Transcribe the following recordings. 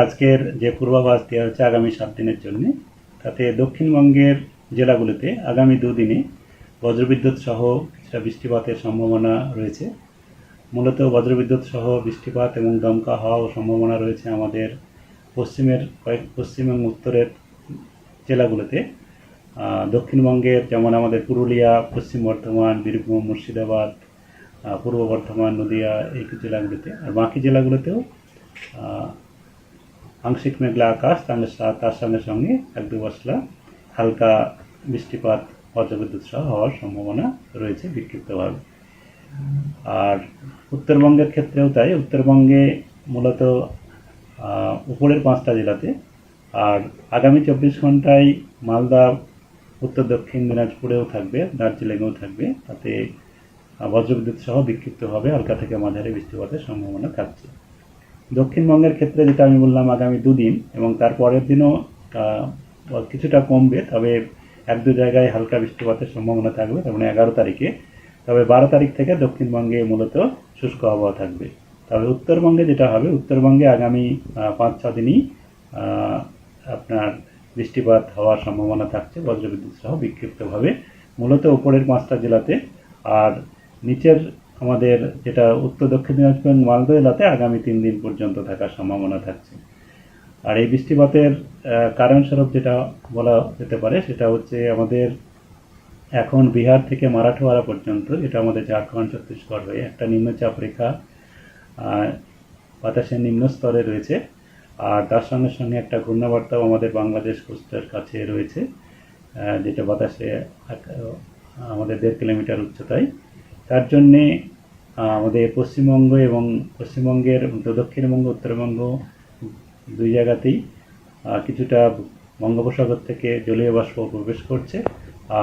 আজকের যে পূর্বাভাস দেওয়া হচ্ছে আগামী 7 দিনের জন্য, তাতে দক্ষিণবঙ্গের জেলাগুলোতে আগামী দুদিনে বজ্রবিদ্যুৎ সহ কিছুটা বৃষ্টিপাতের সম্ভাবনা রয়েছে। মূলত বজ্রবিদ্যুৎ সহ বৃষ্টিপাত এবং দমকা হওয়ার সম্ভাবনা রয়েছে আমাদের পশ্চিম এবং উত্তরের জেলাগুলোতে। দক্ষিণবঙ্গের যেমন আমাদের পুরুলিয়া, পশ্চিম বর্ধমান, বীরভূম, মুর্শিদাবাদ, পূর্ব বর্ধমান, নদিয়া এই জেলাগুলিতে। আর বাকি জেলাগুলোতেও আংশিক মেঘলা আকাশ, তার সঙ্গে সঙ্গে 1-2 পশলা হালকা বৃষ্টিপাত বজ্রবিদ্যুৎ সহ হওয়ার সম্ভাবনা রয়েছে বিক্ষিপ্তভাবে। আর উত্তরবঙ্গের ক্ষেত্রেও তাই। উত্তরবঙ্গে মূলত উপরের 5টা জেলাতে, আর আগামী 24 ঘন্টায় মালদা, উত্তর দক্ষিণ দিনাজপুরেও থাকবে, দার্জিলিংয়েও থাকবে। তাতে বজ্রবিদ্যুৎ সহ বিক্ষিপ্তভাবে হালকা থেকে মাঝারি বৃষ্টিপাতের সম্ভাবনা থাকছে। দক্ষিণবঙ্গের ক্ষেত্রে যেটা আমি বললাম আগামী 2 দিন এবং তার পরের দিনও কিছুটা কমবে, তবে 1-2 জায়গায় হালকা বৃষ্টিপাতের সম্ভাবনা থাকবে, তার মানে 11 তারিখে। তবে 12 তারিখ থেকে দক্ষিণবঙ্গে মূলত শুষ্ক আবহাওয়া থাকবে। তবে উত্তরবঙ্গে যেটা হবে, উত্তরবঙ্গে আগামী 5-6 দিনই আপনার বৃষ্টিপাত হওয়ার সম্ভাবনা থাকছে বজ্রবিদ্যুৎ সহ বিক্ষিপ্তভাবে, মূলত উপরের 5টা জেলাতে। আর নিচের আমাদের যেটা উত্তর দক্ষিণ দিনাজপুর এবং মালদা জেলাতে আগামী 3 দিন পর্যন্ত থাকার সম্ভাবনা থাকছে। আর এই বৃষ্টিপাতের কারণস্বরূপ যেটা বলা যেতে পারে সেটা হচ্ছে আমাদের এখন বিহার থেকে মারাঠওয়াড়া পর্যন্ত, যেটা আমাদের ঝাড়খণ্ড, ছত্তিশগড় হয়ে একটা নিম্নচাপ রেখা বাতাসের নিম্ন স্তরে রয়েছে। আর তার সঙ্গে সঙ্গে একটা ঘূর্ণাবর্তাও আমাদের বাংলাদেশ কোস্টের কাছে রয়েছে, যেটা বাতাসে আমাদের 1.5 কিলোমিটার উচ্চতায়। তার জন্যে আমাদের পশ্চিমবঙ্গ এবং পশ্চিমবঙ্গের দক্ষিণবঙ্গ, উত্তরবঙ্গ 2 জায়গাতেই কিছুটা বঙ্গোপসাগর থেকে জলীয় বাষ্প প্রবেশ করছে।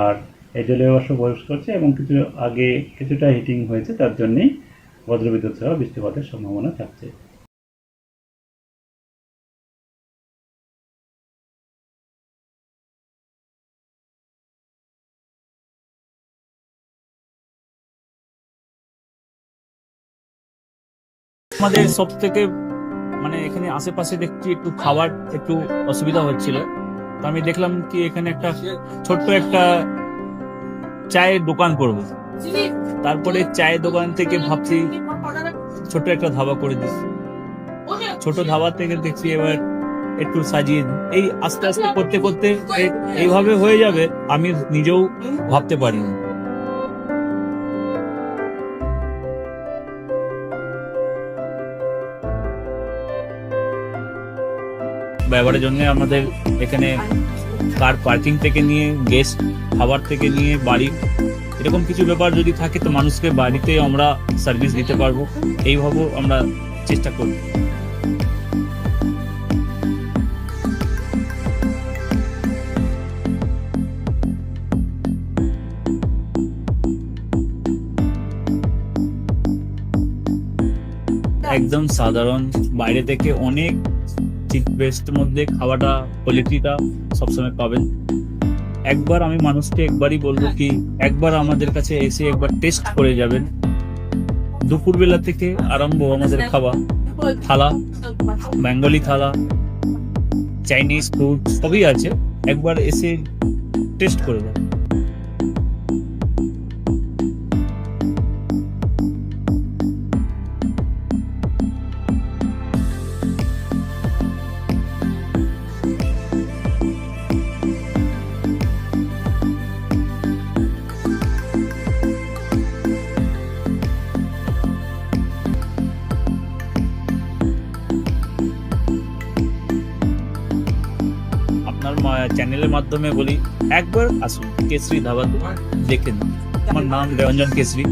আর এই জলীয় বাষ্প প্রবেশ করছে এবং কিছুটা হিটিং হয়েছে, তার জন্যেই বজ্রবিদ্যুৎ সহ বৃষ্টিপাতের সম্ভাবনা থাকছে। আমাদের সব থেকে এখানে আশেপাশে দেখছি একটু খাবার একটু অসুবিধা হচ্ছিল। তো আমি দেখলাম কি এখানে একটা ছোট্ট একটা চায়ের দোকান করব। তারপরে চায়ের দোকান থেকে ভাবছি ছোট্ট একটা ধাবা করে দিই। ছোট ধাবা থেকে দেখছি এবার একটু সাজিয়ে এই আস্তে আস্তে করতে করতে এইভাবে হয়ে যাবে, আমি নিজেও ভাবতে পারিনি। ব্যবহারের জন্য আমাদের এখানে কার পার্কিং থেকে নিয়ে গেস্ট খাবার থেকে নিয়ে বাড়ি, এরকম কিছু ব্যাপার যদি থাকে তো মানুষকে বাড়িতে আমরা সার্ভিস দিতে পারবো, এইভাবে আমরা চেষ্টা করব। একদম সাধারণ, বাইরে থেকে অনেক চিপ বেস্ট মধ্যে খাওয়াটা, কোয়ালিটিটা সবসময় পাবেন। একবার আমি মানুষকে একবারই বলবো কি একবার আমাদের কাছে এসে একবার টেস্ট করে যাবেন। দুপুরবেলা থেকে আরম্ভ আমাদের খাওয়া, থালা, বেঙ্গলি থালা, চাইনিজ ফুড সবই আছে, একবার এসে টেস্ট করে যাবেন। আপনার চ্যানেলের মাধ্যমে বলি একবার আসুন কেশরী ধাবাতে, দেখে নিন। আমার নাম রঞ্জন কেশরী।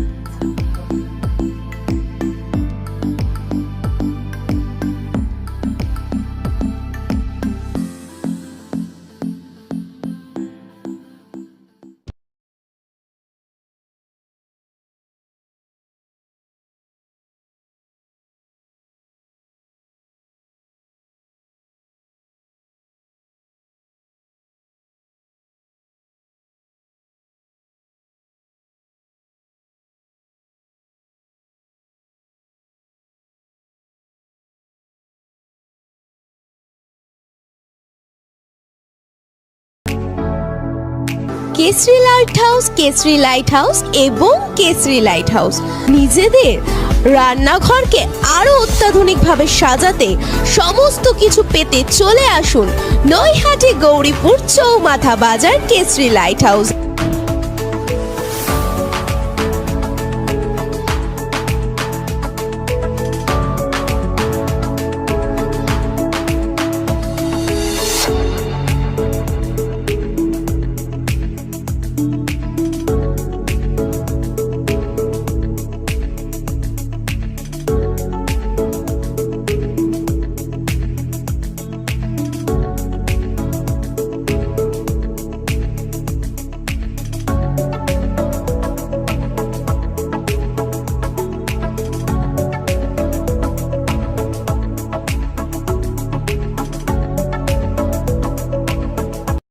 কেসরি লাইট হাউস এবং কেসরি লাইট হাউস নিজেদের রান্নাঘরকে আরো অত্যাধুনিকভাবে সাজাতে সমস্ত কিছু পেতে চলে আসুন নৈহাটি গৌরীপুর চৌমাথা বাজার কেসরি লাইট হাউস।